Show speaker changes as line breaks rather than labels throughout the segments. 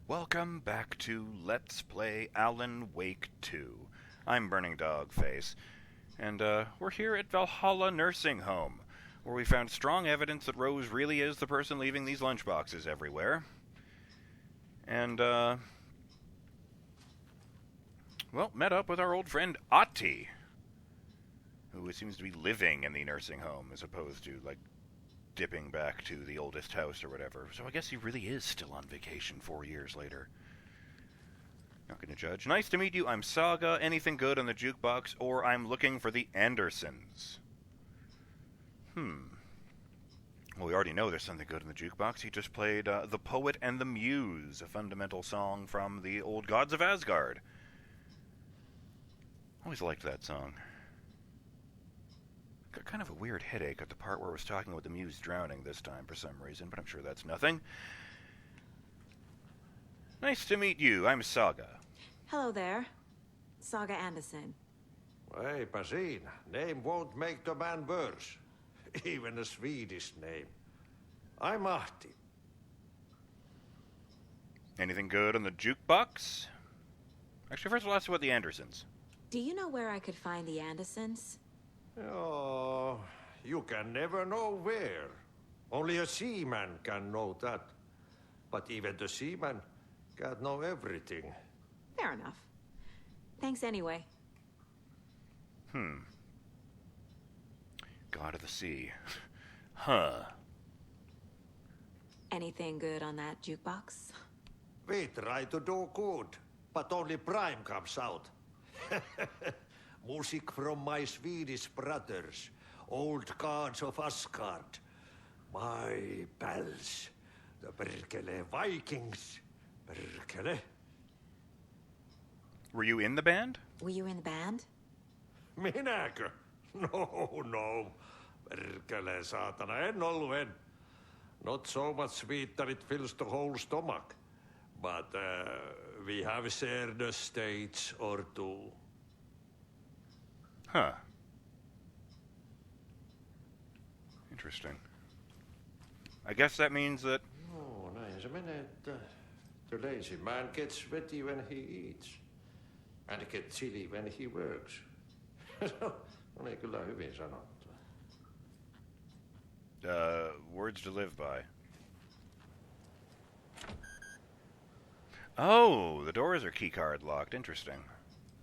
Welcome back to Let's Play Alan Wake 2. I'm BurningDogFace, and we're here at Valhalla Nursing Home, where we found strong evidence that Rose really is the person leaving these lunchboxes everywhere. And, met up with our old friend Odin, who seems to be living in the nursing home as opposed to, dipping back to the oldest house or whatever. So I guess he really is still on vacation 4 years later. Not gonna judge. Nice to meet you. I'm Saga. Anything good on the jukebox? Or I'm looking for the Andersons. Well, we already know there's something good in the jukebox. He just played The Poet and the Muse, a fundamental song from the old gods of Asgard. Always liked that song. Got kind of a weird headache at the part where I was talking about the Muse drowning this time for some reason, but I'm sure that's nothing. Nice to meet you. I'm Saga.
Hello there. Saga Anderson.
Eipä siinä. Name won't make the man worse. Even a Swedish name. I'm Musty.
Anything good on the jukebox? Actually, first of all, ask about the Andersons.
Do you know where I could find the Andersons?
Oh, you can never know where. Only a seaman can know that. But even the seaman can't know everything.
Fair enough. Thanks anyway.
God of the sea. Huh.
Anything good on that jukebox?
We try to do good, but only Prime comes out. Music from my Swedish brothers, old gods of Asgard. My pals, the Perkele Vikings. Perkele.
Were you in the band?
Were you in the band?
Minäkö? No. Perkele saatana, en ollut en. Not so much sweet that it fills the whole stomach. But we have shared a stage or two.
Huh. Interesting. I guess that means that...
No, näin se menee, että the lazy man gets sweaty when he eats. And gets chilly when he works. On ei kyllä hyvin sanottu.
Words to live by. Oh, the doors are keycard locked. Interesting.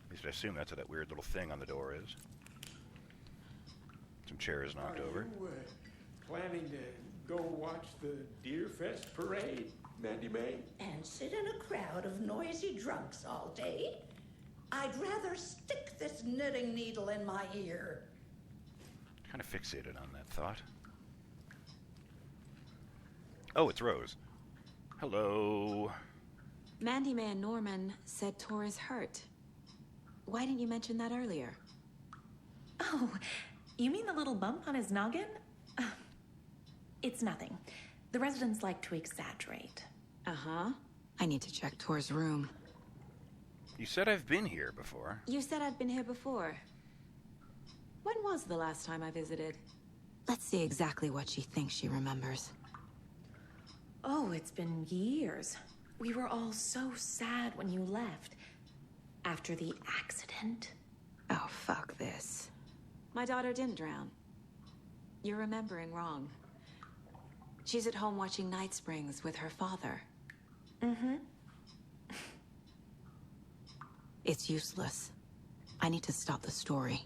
At least I assume that's what that weird little thing on the door is. Some chairs knocked over.
Are you planning to go watch the Deer Fest parade, Mandy May?
And sit in a crowd of noisy drunks all day? I'd rather stick this knitting needle in my ear.
Kind of fixated on that thought. Oh, it's Rose. Hello.
Mandy May and Norman said Tor is hurt. Why didn't you mention that earlier?
Oh, you mean the little bump on his noggin? It's nothing. The residents like to exaggerate.
Uh-huh. I need to check Tor's room.
You said I've been here before.
You said I'd been here before. When was the last time I visited? Let's see exactly what she thinks she remembers.
Oh, it's been years. We were all so sad when you left. After the accident.
Oh, fuck this. My daughter didn't drown. You're remembering wrong. She's at home watching Night Springs with her father.
Mm-hmm.
It's useless. I need to stop the story.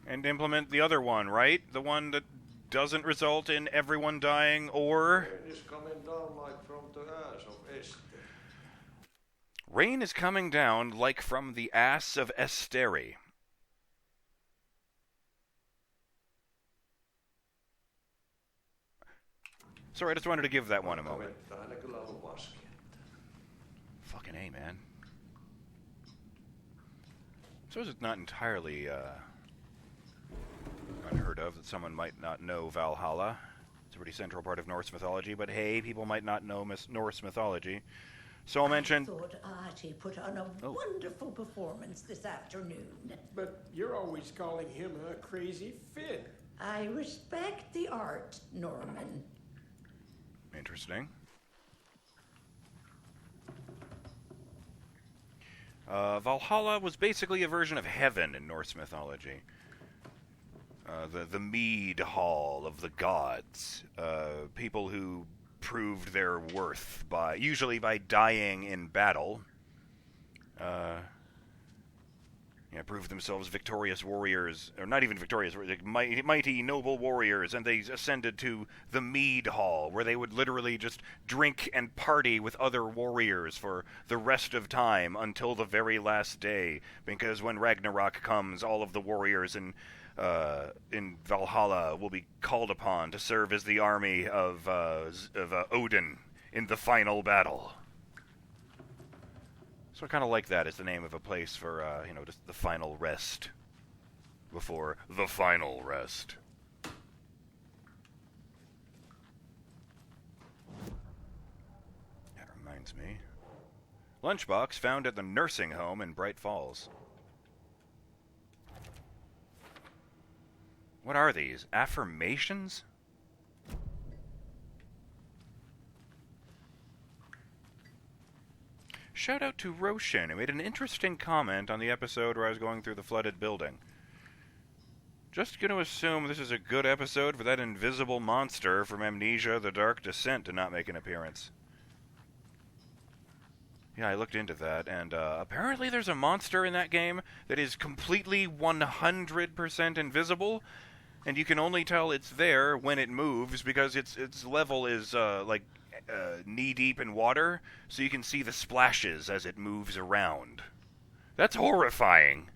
And implement the other one, right? The one that doesn't result in everyone dying, or...
Rain is coming down like from the ass of Esther.
Rain is coming down like from the ass of Esteri. Sorry, I just wanted to give that one a moment.
Aina kyllä ollut vasketta.
Fucking A, man. I suppose it's not entirely unheard of that someone might not know Valhalla. It's a pretty central part of Norse mythology, but hey, people might not know Norse mythology. So I'll mention...
I thought Artie put on a wonderful performance this afternoon.
But you're always calling him a crazy Finn.
I respect the art, Norman.
Interesting. Valhalla was basically a version of heaven in Norse mythology. The Meadhall of the gods. People who proved their worth usually by dying in battle. Proved themselves victorious warriors, or not even victorious, like mighty noble warriors, and they ascended to the Meadhall, where they would literally just drink and party with other warriors for the rest of time until the very last day, because when Ragnarok comes, all of the warriors in Valhalla will be called upon to serve as the army of Odin in the final battle. So I kind of like that as the name of a place for, just the final rest before the final rest. That reminds me. Lunchbox found at the nursing home in Bright Falls. What are these? Affirmations? Shout out to Roshan, who made an interesting comment on the episode where I was going through the flooded building. Just gonna assume this is a good episode for that invisible monster from Amnesia: The Dark Descent to not make an appearance. Yeah, I looked into that, and apparently there's a monster in that game that is completely 100% invisible, and you can only tell it's there when it moves because its level is knee-deep in water, so you can see the splashes as it moves around. That's horrifying.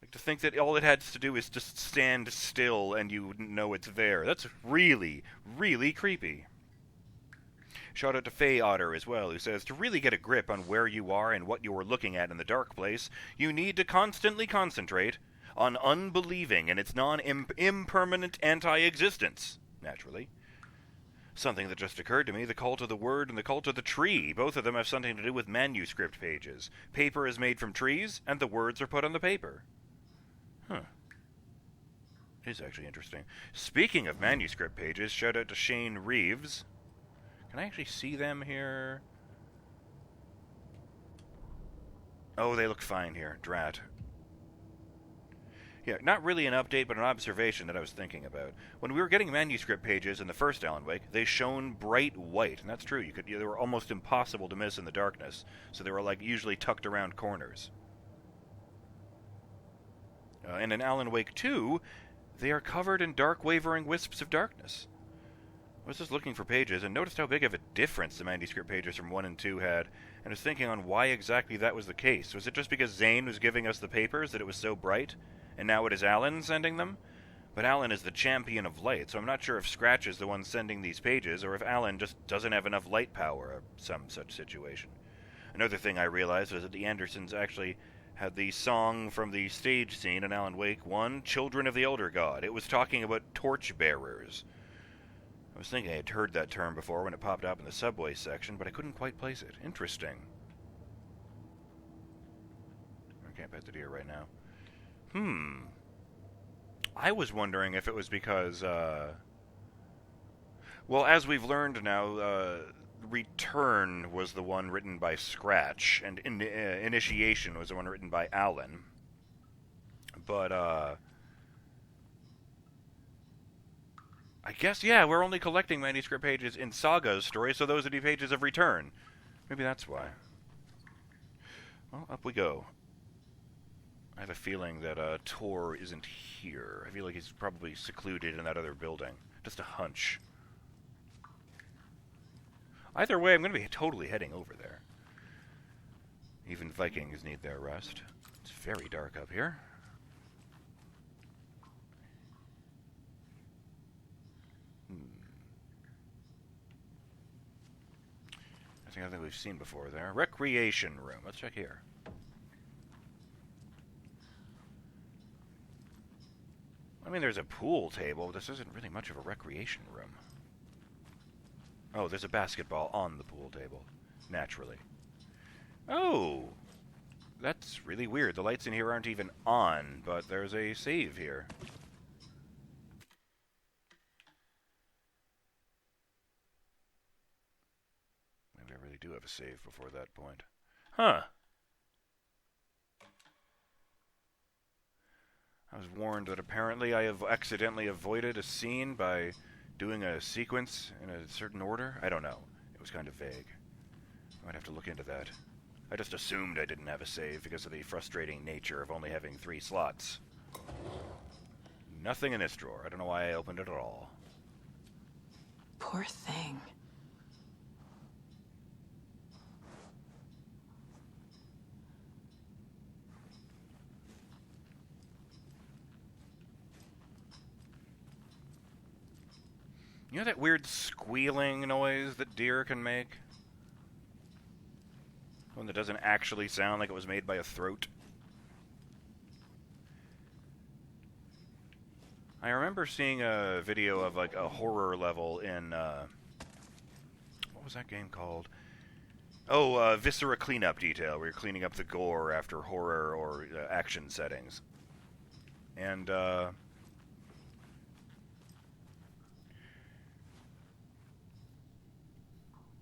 Like, to think that all it had to do is just stand still and you wouldn't know it's there. That's really, really creepy. Shout out to Faye Otter as well, who says, to really get a grip on where you are and what you are looking at in the dark place, you need to constantly concentrate on unbelieving in its impermanent anti-existence, naturally. Something that just occurred to me, the cult of the word and the cult of the tree. Both of them have something to do with manuscript pages. Paper is made from trees, and the words are put on the paper. Huh. It is actually interesting. Speaking of manuscript pages, shout out to Shane Reeves. Can I actually see them here? Oh, they look fine here. Drat. Yeah, not really an update, but an observation that I was thinking about. When we were getting manuscript pages in the first Alan Wake, they shone bright white, and that's true. They were almost impossible to miss in the darkness, so they were usually tucked around corners. And in Alan Wake 2, they are covered in dark, wavering wisps of darkness. I was just looking for pages and noticed how big of a difference the manuscript pages from 1 and 2 had, and was thinking on why exactly that was the case. Was it just because Zane was giving us the papers that it was so bright? And now it is Alan sending them? But Alan is the champion of light, so I'm not sure if Scratch is the one sending these pages, or if Alan just doesn't have enough light power, or some such situation. Another thing I realized was that the Andersons actually had the song from the stage scene in Alan Wake 1, Children of the Elder God. It was talking about torchbearers. I was thinking I had heard that term before when it popped up in the subway section, but I couldn't quite place it. Interesting. I can't pet the deer right now. I was wondering if it was because, well, as we've learned now, Return was the one written by Scratch, and Initiation was the one written by Alan. But, I guess, yeah, we're only collecting manuscript pages in Saga's story, so those would be pages of Return. Maybe that's why. Well, up we go. I have a feeling that Tor isn't here. I feel like he's probably secluded in that other building. Just a hunch. Either way, I'm going to be totally heading over there. Even Vikings need their rest. It's very dark up here. I think we've seen before there. Recreation room. Let's check here. I mean, there's a pool table, but this isn't really much of a recreation room. Oh, there's a basketball on the pool table. Naturally. Oh! That's really weird. The lights in here aren't even on, but there's a save here. Maybe I really do have a save before that point. Huh. I was warned that apparently I have accidentally avoided a scene by doing a sequence in a certain order. I don't know. It was kind of vague. I might have to look into that. I just assumed I didn't have a save because of the frustrating nature of only having 3 slots. Nothing in this drawer. I don't know why I opened it at all.
Poor thing.
You know that weird squealing noise that deer can make? One that doesn't actually sound like it was made by a throat? I remember seeing a video of like a horror level in, what was that game called? Oh, Viscera Cleanup Detail, where you're cleaning up the gore after horror or action settings. And,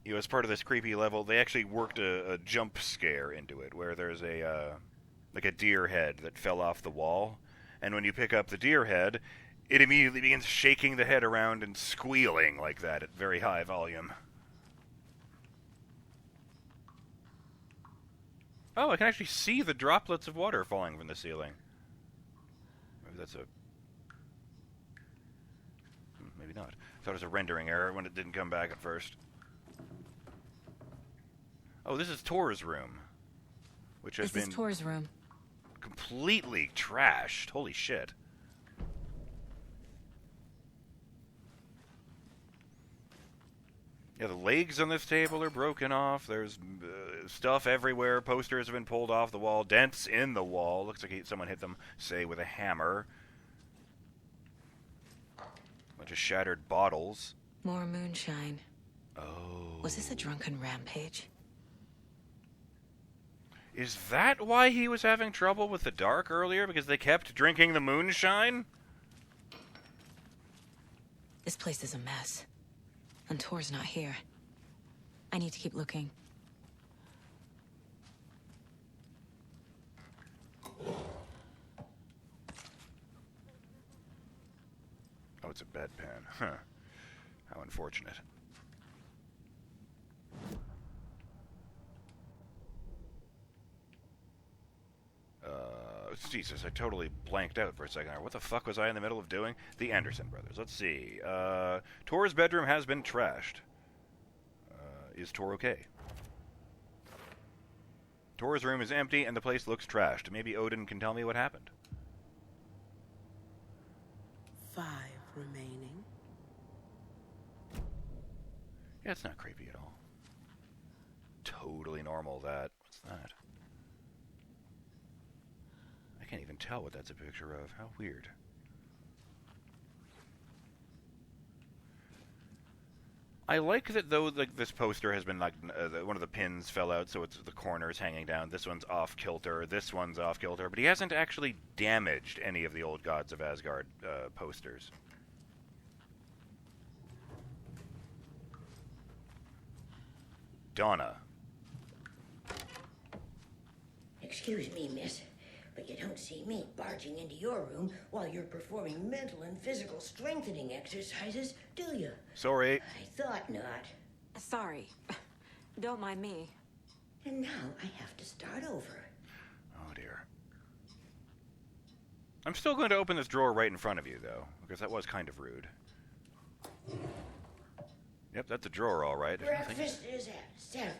you know, as part of this creepy level, they actually worked a jump scare into it, where there's a, like a deer head that fell off the wall, and when you pick up the deer head, it immediately begins shaking the head around and squealing like that at very high volume. Oh, I can actually see the droplets of water falling from the ceiling. Maybe that's a... maybe not. I thought it was a rendering error when it didn't come back at first. Oh, this is Tor's room, which has been...
This is Tor's room.
Completely trashed. Holy shit. Yeah, the legs on this table are broken off. There's stuff everywhere. Posters have been pulled off the wall. Dents in the wall. Looks like someone hit them, say, with a hammer. Bunch of shattered bottles.
More moonshine.
Oh.
Was this a drunken rampage?
Is that why he was having trouble with the dark earlier? Because they kept drinking the moonshine?
This place is a mess. And Tor's not here. I need to keep looking.
Oh, it's a bedpan. Huh. How unfortunate. Jesus, I totally blanked out for a second. What the fuck was I in the middle of doing? The Anderson brothers. Let's see. Tor's bedroom has been trashed. Is Tor okay? Tor's room is empty and the place looks trashed. Maybe Odin can tell me what happened.
5 remaining.
Yeah, it's not creepy at all. Totally normal, that. What's that? I can't even tell what that's a picture of. How weird. I like that, though, like this poster has been like one of the pins fell out, so it's the corners hanging down. This one's off kilter. This one's off kilter, but he hasn't actually damaged any of the old Gods of Asgard posters. Donna.
Excuse me, miss, but you don't see me barging into your room while you're performing mental and physical strengthening exercises, do you?
Sorry.
I thought not.
Sorry. Don't mind me.
And now I have to start over.
Oh, dear. I'm still going to open this drawer right in front of you, though, because that was kind of rude. Yep, that's a drawer, all right.
Breakfast is at 7.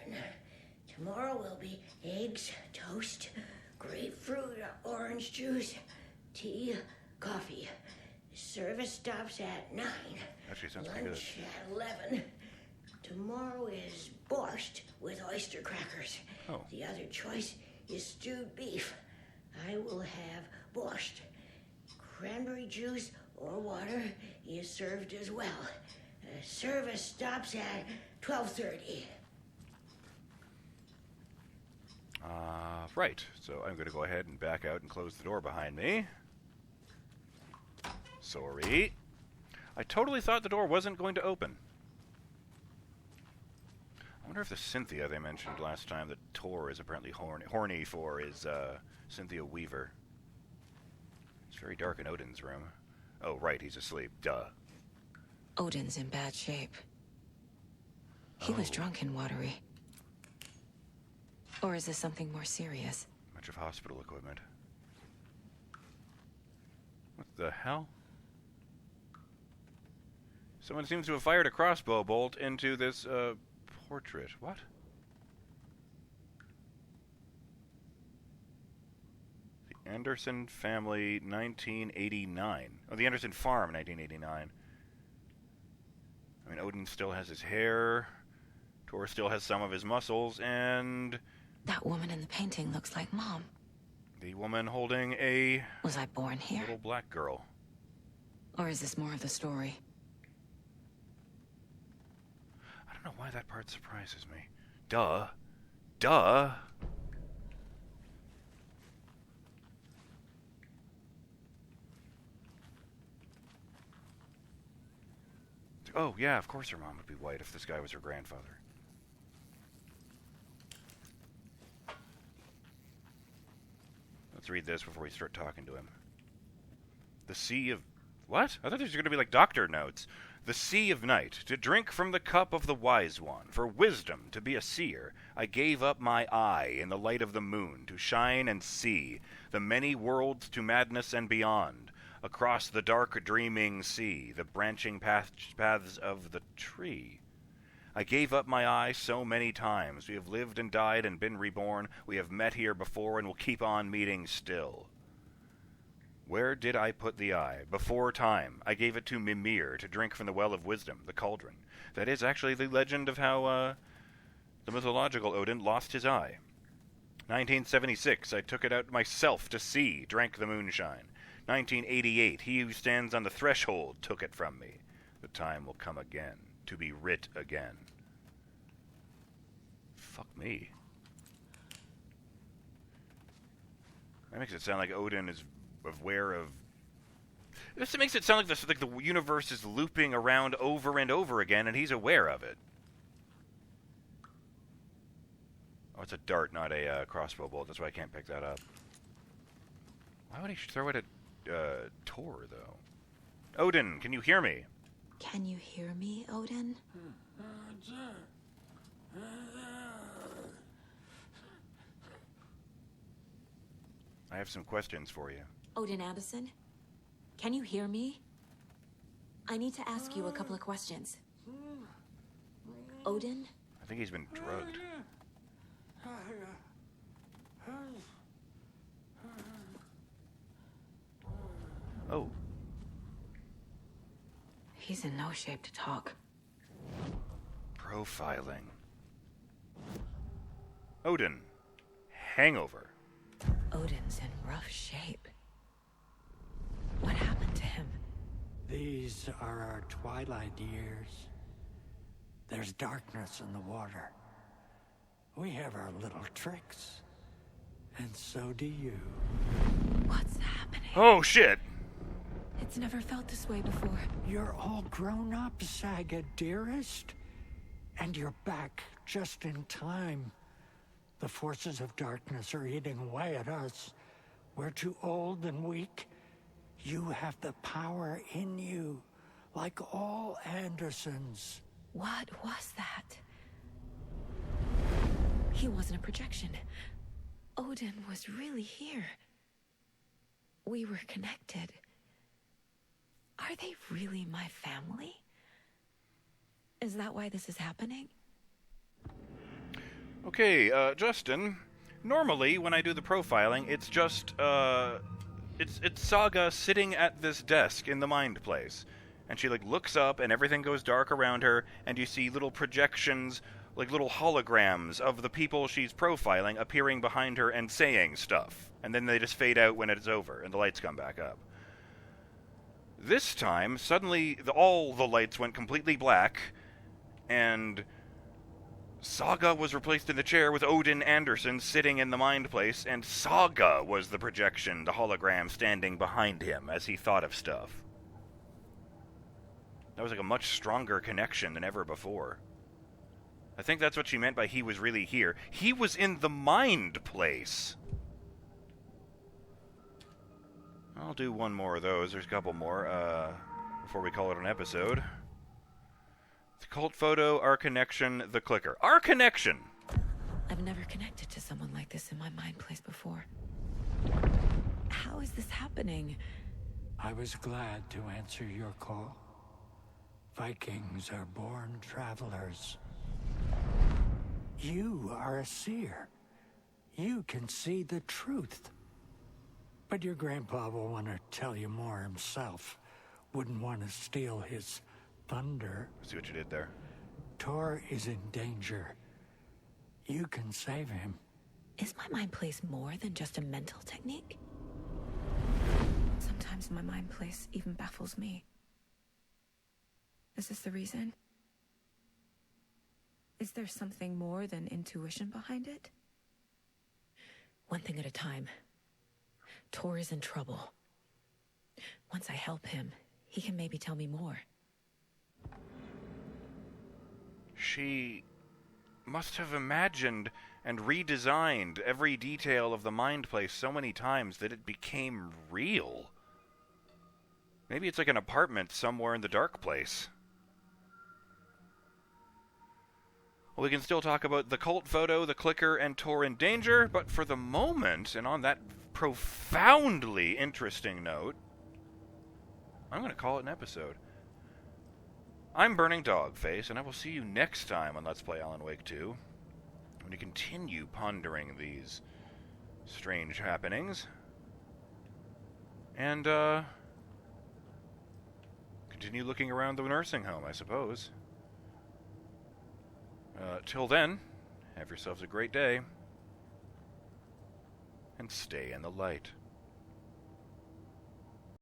Tomorrow will be eggs, toast, grapefruit, orange juice, tea, coffee. Service stops at 9.
Actually, sounds pretty good.
Lunch at 11. Tomorrow is borscht with oyster crackers.
Oh.
The other choice is stewed beef. I will have borscht. Cranberry juice or water is served as well. Service stops at 12:30.
Right. So I'm going to go ahead and back out and close the door behind me. Sorry. I totally thought the door wasn't going to open. wonder if the Cynthia they mentioned last time that Tor is apparently horny for is Cynthia Weaver. It's very dark in Odin's room. Oh, right, he's asleep. Duh.
Odin's in bad shape. He was drunk and watery. Or is this something more serious?
Bunch of hospital equipment. What the hell? Someone seems to have fired a crossbow bolt into this, portrait. What? The Anderson family, 1989. Oh, the Anderson farm, 1989. I mean, Odin still has his hair. Tor still has some of his muscles, and...
That woman in the painting looks like Mom.
The woman holding a...
Was I born here?
Little black girl.
Or is this more of the story?
I don't know why that part surprises me. Duh. Duh. Oh, yeah, of course her mom would be white if this guy was her grandfather. Let's read this before we start talking to him. The Sea of... What? I thought these were going to be like doctor notes. The Sea of Night, to drink from the cup of the Wise One, for wisdom, to be a seer. I gave up my eye in the light of the moon, to shine and see the many worlds to madness and beyond. Across the dark dreaming sea, the branching paths of the tree. I gave up my eye so many times. We have lived and died and been reborn. We have met here before and will keep on meeting still. Where did I put the eye? Before time. I gave it to Mimir to drink from the well of wisdom, the cauldron. That is actually the legend of how the mythological Odin lost his eye. 1976, I took it out myself to see, drank the moonshine. 1988, he who stands on the threshold took it from me. The time will come again, to be writ again. Fuck me. That makes it sound like Odin is aware of... This makes it sound like the universe is looping around over and over again, and he's aware of it. Oh, it's a dart, not a crossbow bolt. That's why I can't pick that up. Why would he throw it at Tor, though? Odin, can you hear me?
Can you hear me, Odin?
I have some questions for you.
Odin Anderson? Can you hear me? I need to ask you a couple of questions. Odin?
I think he's been drugged. Oh.
He's in no shape to talk.
Profiling. Odin. Hangover.
Odin's in rough shape. What happened to him?
These are our twilight years. There's darkness in the water. We have our little tricks. And so do you.
What's happening?
Oh, shit!
It's never felt this way before.
You're all grown up, Saga, dearest. And you're back just in time. The forces of darkness are eating away at us. We're too old and weak. You have the power in you, like all Andersons.
What was that? He wasn't a projection. Odin was really here. We were connected. Are they really my family? Is that why this is happening?
Okay, Justin, normally when I do the profiling, it's just, it's Saga sitting at this desk in the mind place. And she, looks up and everything goes dark around her, and you see little projections, little holograms of the people she's profiling appearing behind her and saying stuff. And then they just fade out when it's over, and the lights come back up. This time, suddenly, all the lights went completely black, and Saga was replaced in the chair with Odin Anderson sitting in the mind place, and Saga was the projection, the hologram standing behind him as he thought of stuff. That was a much stronger connection than ever before. I think that's what she meant by he was really here. He was in the mind place. I'll do one more of those. There's a couple more before we call it an episode. The cult photo, our connection, the clicker. Our connection!
I've never connected to someone like this in my mind place before. How is this happening?
I was glad to answer your call. Vikings are born travelers. You are a seer. You can see the truth. But your grandpa will want to tell you more himself. Wouldn't want to steal his thunder.
See what you did there.
Tor is in danger. You can save him.
Is my mind place more than just a mental technique? Sometimes my mind place even baffles me. Is this the reason? Is there something more than intuition behind it? One thing at a time. Tor is in trouble. Once I help him, he can maybe tell me more.
She must have imagined and redesigned every detail of the mind place so many times that it became real. Maybe it's like an apartment somewhere in the dark place. Well, we can still talk about the cult photo, the clicker, and Tor in danger, but for the moment, and on that profoundly interesting note, I'm going to call it an episode. I'm BurningDogFace, and I will see you next time on Let's Play Alan Wake 2, when we continue pondering these strange happenings, and, continue looking around the nursing home, I suppose. Till then, have yourselves a great day, and stay in the light.